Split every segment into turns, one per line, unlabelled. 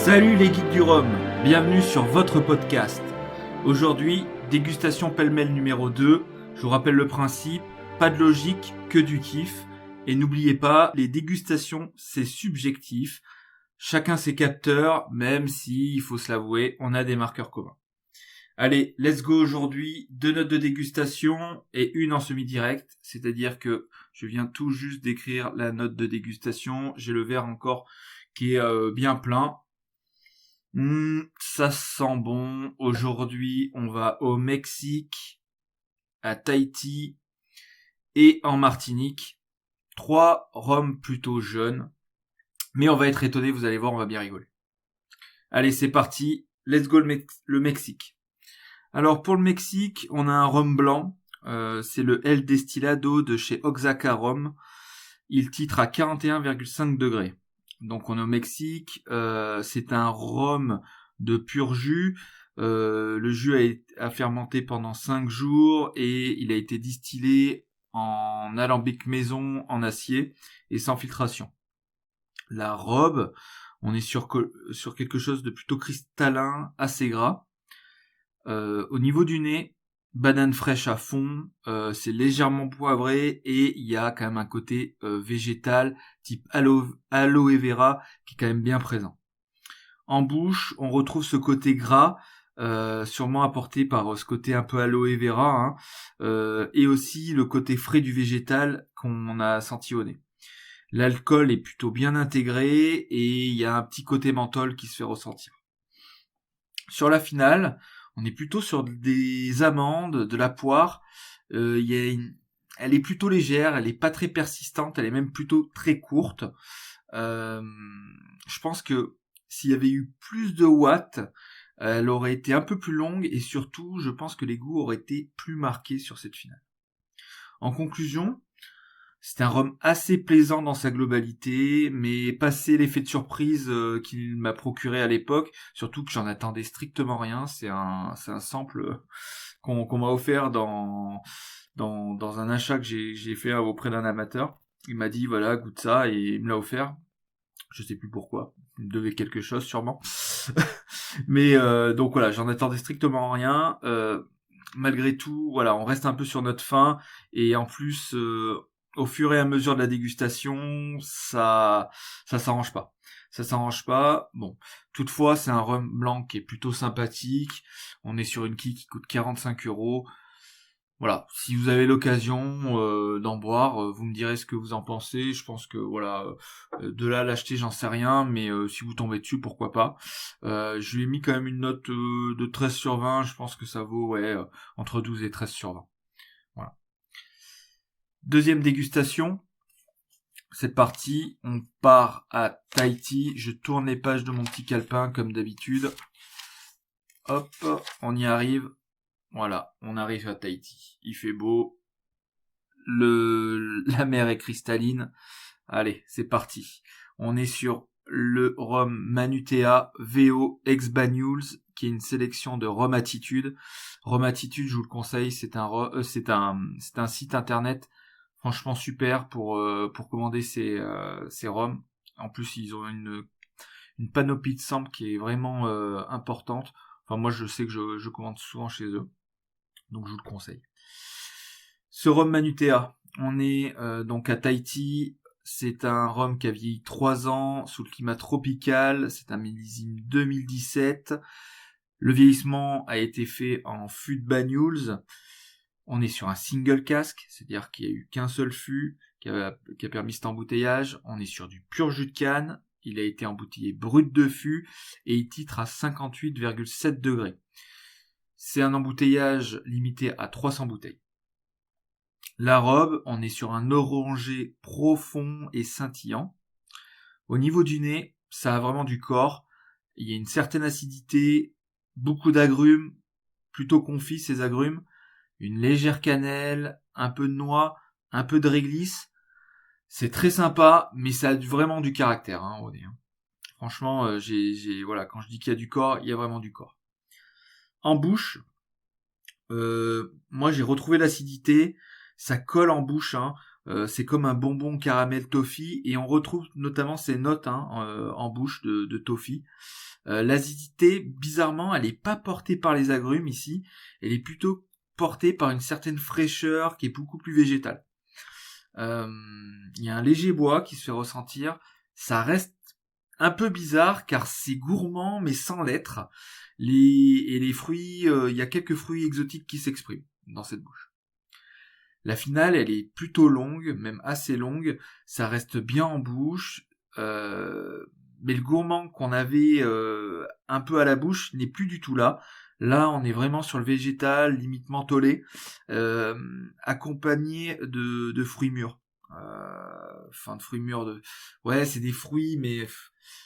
Salut les geeks du rhum, bienvenue sur votre podcast. Aujourd'hui, dégustation pêle-mêle numéro 2. Je vous rappelle le principe, pas de logique, que du kiff. Et n'oubliez pas, les dégustations, c'est subjectif. Chacun ses capteurs, même si, il faut se l'avouer, on a des marqueurs communs. Allez, let's go aujourd'hui, 2 notes de dégustation et une en semi-direct. C'est-à-dire que je viens tout juste d'écrire la note de dégustation. J'ai le verre encore qui est bien plein. Ça sent bon. Aujourd'hui, on va au Mexique, à Tahiti et en Martinique. 3 rhums plutôt jeunes. Mais on va être étonné, vous allez voir, on va bien rigoler. Allez, c'est parti. Let's go le Mexique. Alors pour le Mexique, on a un rhum blanc. C'est le El Destilado de chez Oaxaca Rhum. Il titre à 41,5 degrés. Donc on est au Mexique, c'est un rhum de pur jus. Le jus a fermenté pendant 5 jours et il a été distillé en alambic maison en acier et sans filtration. La robe, on est sur quelque chose de plutôt cristallin, assez gras. Au niveau du nez, banane fraîche à fond, c'est légèrement poivré et il y a quand même un côté végétal type aloe vera qui est quand même bien présent. En bouche, on retrouve ce côté gras, sûrement apporté par ce côté un peu aloe vera, et aussi le côté frais du végétal qu'on a senti au nez. L'alcool est plutôt bien intégré et il y a un petit côté menthol qui se fait ressentir. Sur la finale, on est plutôt sur des amandes, de la poire. Elle est plutôt légère, elle est pas très persistante, elle est même plutôt très courte. Je pense que s'il y avait eu plus de watts, elle aurait été un peu plus longue et surtout, je pense que les goûts auraient été plus marqués sur cette finale. En conclusion, c'est un rhum assez plaisant dans sa globalité, mais passé l'effet de surprise qu'il m'a procuré à l'époque, surtout que j'en attendais strictement rien, c'est un sample qu'on m'a offert dans un achat que j'ai fait auprès d'un amateur. Il m'a dit voilà, goûte ça et il me l'a offert. Je sais plus pourquoi, il me devait quelque chose sûrement. Mais donc voilà, j'en attendais strictement rien. Malgré tout, voilà, on reste un peu sur notre faim et en plus au fur et à mesure de la dégustation, ça s'arrange pas. Ça s'arrange pas. Bon, toutefois, c'est un rhum blanc qui est plutôt sympathique. On est sur une quille qui coûte 45€. Voilà, si vous avez l'occasion d'en boire, vous me direz ce que vous en pensez. Je pense que voilà, de là à l'acheter, j'en sais rien, mais si vous tombez dessus, pourquoi pas. Je lui ai mis quand même une note de 13/20. Je pense que ça vaut entre 12 et 13/20. Voilà. Deuxième dégustation. C'est parti, on part à Tahiti. Je tourne les pages de mon petit calepin comme d'habitude. Hop, on y arrive. Voilà, on arrive à Tahiti. Il fait beau. La mer est cristalline. Allez, c'est parti. On est sur le rhum Manutea VO ex Banyuls, qui est une sélection de Rhum Attitude. Rhum Attitude, je vous le conseille, c'est un site internet franchement super pour commander ces rhums. En plus, ils ont une panoplie de samples qui est vraiment importante. Enfin, moi, je sais que je commande souvent chez eux, donc je vous le conseille. Ce rhum Manutea, on est donc à Tahiti. C'est un rhum qui a vieilli 3 ans sous le climat tropical. C'est un millésime 2017. Le vieillissement a été fait en fût de Banyuls. On est sur un single cask, c'est-à-dire qu'il n'y a eu qu'un seul fût qui a permis cet embouteillage. On est sur du pur jus de canne. Il a été embouteillé brut de fût et il titre à 58,7 degrés. C'est un embouteillage limité à 300 bouteilles. La robe, on est sur un orangé profond et scintillant. Au niveau du nez, ça a vraiment du corps. Il y a une certaine acidité, beaucoup d'agrumes, plutôt confits ces agrumes, une légère cannelle, un peu de noix, un peu de réglisse. C'est très sympa, mais ça a vraiment du caractère au nez. Franchement, voilà, quand je dis qu'il y a du corps, il y a vraiment du corps. En bouche, moi j'ai retrouvé l'acidité. ça colle en bouche, hein. C'est comme un bonbon caramel toffee, et on retrouve notamment ces notes, hein, en bouche de toffee. L'acidité, bizarrement, elle est pas portée par les agrumes ici, elle est plutôt portée par une certaine fraîcheur qui est beaucoup plus végétale. Il y a un léger bois qui se fait ressentir, ça reste un peu bizarre car c'est gourmand mais sans l'être. Les fruits, il y a quelques fruits exotiques qui s'expriment dans cette bouche. La finale, elle est plutôt longue, même assez longue, ça reste bien en bouche, mais le gourmand qu'on avait un peu à la bouche n'est plus du tout là. Là, on est vraiment sur le végétal, limite mentholé, accompagné de fruits mûrs. Enfin, de fruits mûrs. Ouais, c'est des fruits, mais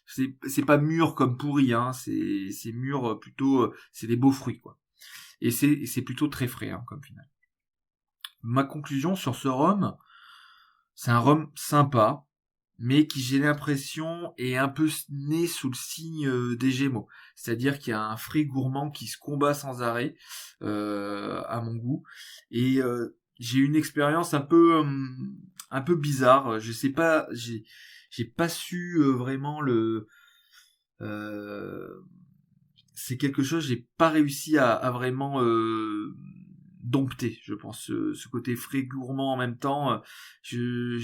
c'est pas mûr comme pourri, hein. C'est mûr plutôt. C'est des beaux fruits, quoi. Et c'est plutôt très frais, hein, comme final. Ma conclusion sur ce rhum, c'est un rhum sympa, mais qui, j'ai l'impression, est un peu né sous le signe des Gémeaux. C'est-à-dire qu'il y a un frais gourmand qui se combat sans arrêt, à mon goût. Et j'ai une expérience un peu bizarre. Je sais pas, j'ai pas su vraiment le. C'est quelque chose, j'ai pas réussi à vraiment dompter, je pense, ce côté frais gourmand en même temps. Je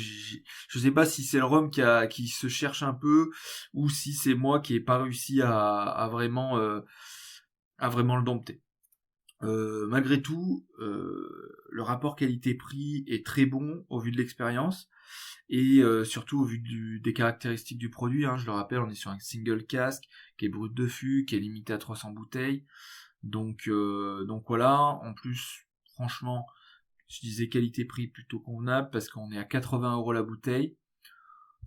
sais pas si c'est le rhum qui se cherche un peu, ou si c'est moi qui ai pas réussi à vraiment le dompter. Malgré tout, le rapport qualité-prix est très bon au vu de l'expérience, et surtout au vu des caractéristiques du produit, hein. Je le rappelle, on est sur un single cask qui est brut de fût, qui est limité à 300 bouteilles. Donc voilà. En plus, franchement, je disais qualité-prix plutôt convenable parce qu'on est à 80 € la bouteille.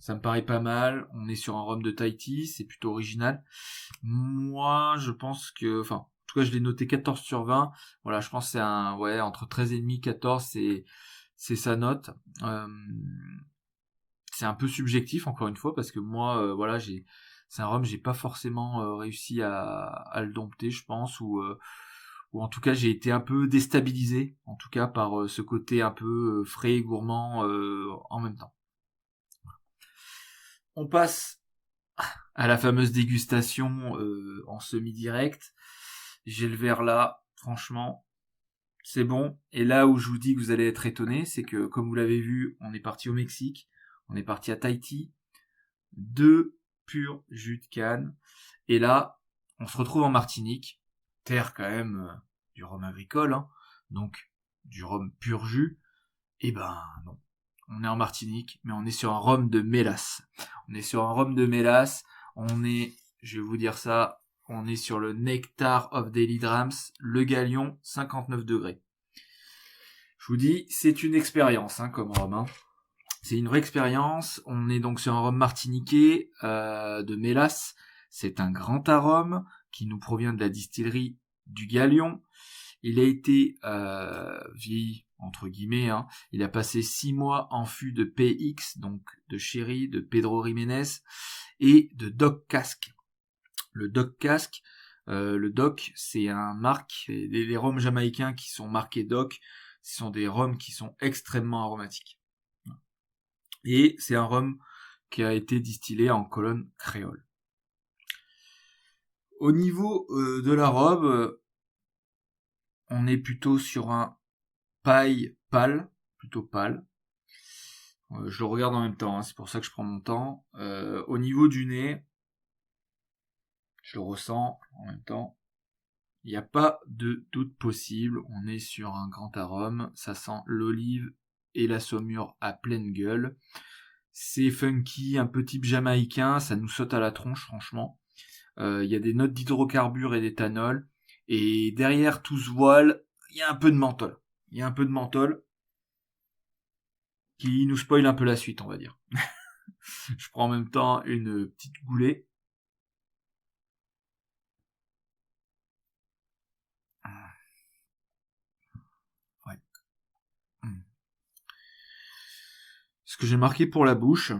Ça me paraît pas mal. On est sur un rhum de Tahiti, c'est plutôt original. Moi, je pense que, enfin, en tout cas, je l'ai noté 14 sur 20. Voilà, je pense que c'est entre 13,5 et 14, c'est sa note. C'est un peu subjectif, encore une fois, parce que moi, voilà, c'est un rhum, j'ai pas forcément réussi à le dompter, je pense, ou en tout cas, j'ai été un peu déstabilisé, en tout cas, par ce côté un peu frais et gourmand en même temps. On passe à la fameuse dégustation en semi-direct. J'ai le verre là, franchement, c'est bon. Et là où je vous dis que vous allez être étonnés, c'est que, comme vous l'avez vu, on est parti au Mexique, on est parti à Tahiti, 2 purs jus de canne. Et là, on se retrouve en Martinique, terre quand même du rhum agricole, hein, donc du rhum pur jus. Et ben non, on est en Martinique, mais on est sur un rhum de mélasse. On est sur un rhum de mélasse, je vais vous dire ça, on est sur le Nectar of Daily Drams, le Galion, 59 degrés. Je vous dis, c'est une expérience, hein, comme rhum, hein. C'est une vraie expérience. On est donc sur un rhum martiniquais de mélasse. C'est un grand arôme qui nous provient de la distillerie du Galion. Il a été vieilli, entre guillemets, hein. Il a passé 6 mois en fût de PX, donc de Sherry, de Pedro Jiménez et de Doc Cask. Le Doc Cask, le Doc, c'est un marque, les rhums jamaïcains qui sont marqués Doc, ce sont des rhums qui sont extrêmement aromatiques. Et c'est un rhum qui a été distillé en colonne créole. Au niveau de la robe, on est plutôt sur un paille pâle, plutôt pâle. Je le regarde en même temps, hein, c'est pour ça que je prends mon temps. Au niveau du nez, je le ressens en même temps. Il n'y a pas de doute possible, on est sur un grand arôme, ça sent l'olive et la saumure à pleine gueule. C'est funky, un peu type jamaïcain, ça nous saute à la tronche franchement. Il y a des notes d'hydrocarbures et d'éthanol. Et derrière tout ce voile, il y a un peu de menthol. Il y a un peu de menthol qui nous spoil un peu la suite, on va dire. Je prends en même temps une petite goulée. Ouais. Ce que j'ai marqué pour la bouche,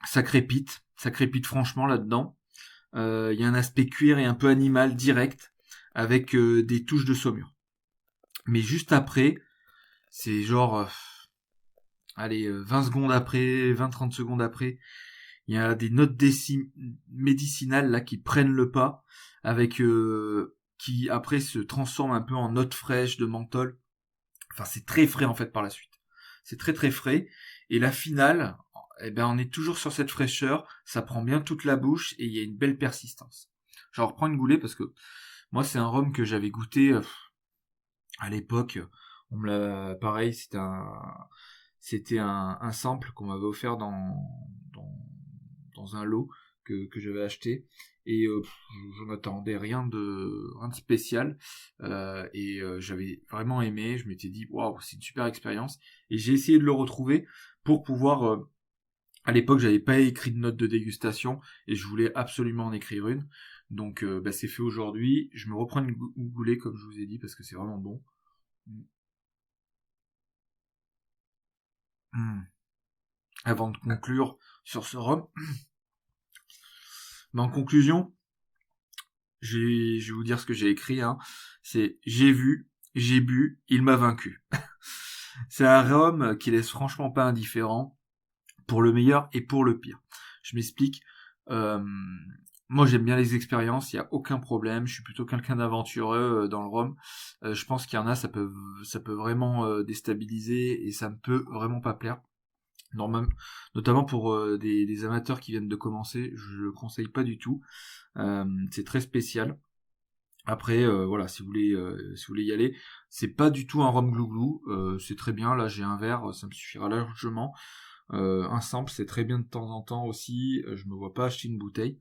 ça crépite franchement là-dedans. Il y a un aspect cuir et un peu animal direct, avec des touches de saumure. Mais juste après, C'est genre, allez, 20 secondes après, 20-30 secondes après, il y a des notes médicinales là qui prennent le pas, avec qui après se transforment un peu en notes fraîches de menthol. Enfin, c'est très frais en fait par la suite. C'est très très frais. Et la finale, eh ben, on est toujours sur cette fraîcheur. Ça prend bien toute la bouche et il y a une belle persistance. J'en reprends une goulée parce que moi, c'est un rhum que j'avais goûté à l'époque. On me l'a, pareil, c'était un sample qu'on m'avait offert dans un lot que j'avais acheté. Et j'en attendais rien de spécial. J'avais vraiment aimé. Je m'étais dit, waouh, c'est une super expérience. Et j'ai essayé de le retrouver pour pouvoir. À l'époque, j'avais pas écrit de note de dégustation et je voulais absolument en écrire une. Donc, c'est fait aujourd'hui. Je me reprends une goulée, comme je vous ai dit, parce que c'est vraiment bon. Mm. Avant de conclure sur ce rhum, mais en conclusion, je vais vous dire ce que j'ai écrit. Hein. C'est j'ai vu, j'ai bu, il m'a vaincu. C'est un rhum qui laisse franchement pas indifférent, pour le meilleur et pour le pire. Je m'explique. Euh, Moi, j'aime bien les expériences, il n'y a aucun problème. Je suis plutôt quelqu'un d'aventureux dans le rhum. Je pense qu'il y en a, ça peut vraiment déstabiliser et ça me peut vraiment pas plaire. Notamment pour des amateurs qui viennent de commencer, je le conseille pas du tout. C'est très spécial. Après, voilà, si vous voulez y aller, c'est pas du tout un rhum glouglou. C'est très bien. Là, j'ai un verre, ça me suffira largement. Un sample, c'est très bien de temps en temps aussi. Je me vois pas acheter une bouteille.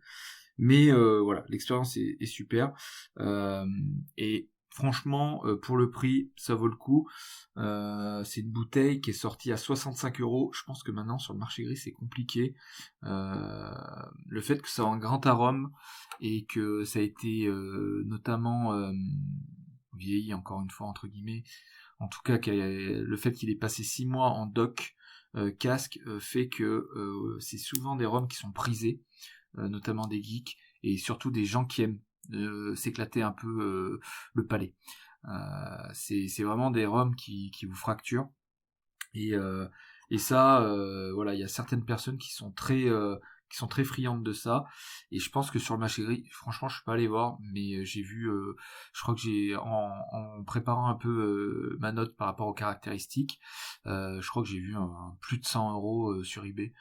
Mais voilà, l'expérience est super. Et franchement, pour le prix, ça vaut le coup. C'est une bouteille qui est sortie à 65 €. Je pense que maintenant, sur le marché gris, c'est compliqué. Le fait que ça ait un grand arôme et que ça a été notamment vieilli, encore une fois, entre guillemets, en tout cas, le fait qu'il ait passé 6 mois en doc casque fait que c'est souvent des rhums qui sont prisés, notamment des geeks et surtout des gens qui aiment s'éclater un peu le palais. C'est vraiment des rhums qui vous fracturent et, ça, voilà, il y a certaines personnes qui sont très friandes de ça, et je pense que sur le marché gris, franchement, je suis pas allé voir, mais j'ai vu, je crois que en préparant un peu ma note par rapport aux caractéristiques, je crois que j'ai vu plus de 100 € sur eBay.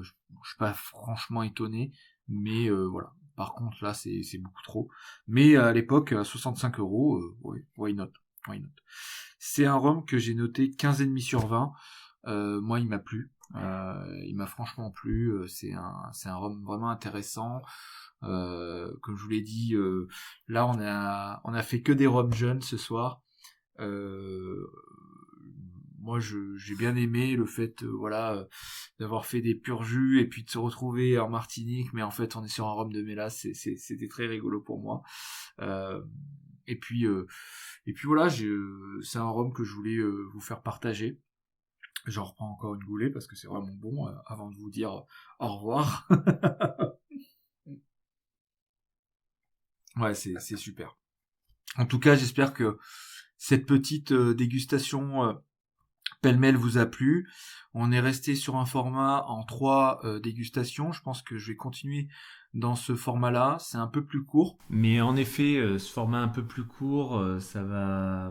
Je suis pas franchement étonné, mais voilà. Par contre, là, c'est beaucoup trop. Mais à l'époque, à 65 €, ouais, why not? Why not? C'est un rhum que j'ai noté 15,5/20. Moi, il m'a plu. Il m'a franchement plu. C'est un rhum vraiment intéressant. Comme je vous l'ai dit, là, on a fait que des rhums jeunes ce soir. Moi, j'ai bien aimé le fait, voilà, d'avoir fait des purs jus et puis de se retrouver en Martinique, mais en fait, on est sur un rhum de mélasse. C'était très rigolo pour moi. Euh, et puis, euh, et puis voilà, c'est un rhum que je voulais vous faire partager. J'en reprends encore une goulée parce que c'est vraiment bon avant de vous dire au revoir. Ouais, c'est super. En tout cas, j'espère que cette petite dégustation pêle-mêle vous a plu. On est resté sur un format en 3 dégustations. Je pense que je vais continuer dans ce format-là. C'est un peu plus court.
Mais en effet, ce format un peu plus court,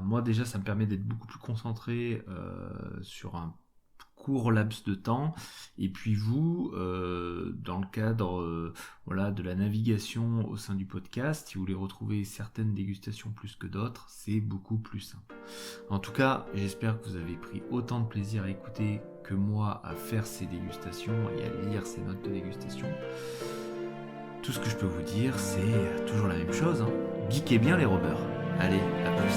moi déjà, ça me permet d'être beaucoup plus concentré sur un court laps de temps. Et puis vous, dans le cadre voilà, de la navigation au sein du podcast, si vous voulez retrouver certaines dégustations plus que d'autres, c'est beaucoup plus simple. En tout cas, j'espère que vous avez pris autant de plaisir à écouter que moi à faire ces dégustations et à lire ces notes de dégustation. Tout ce que je peux vous dire, c'est toujours la même chose. Hein. Geekez bien les robbers. Allez, à plus.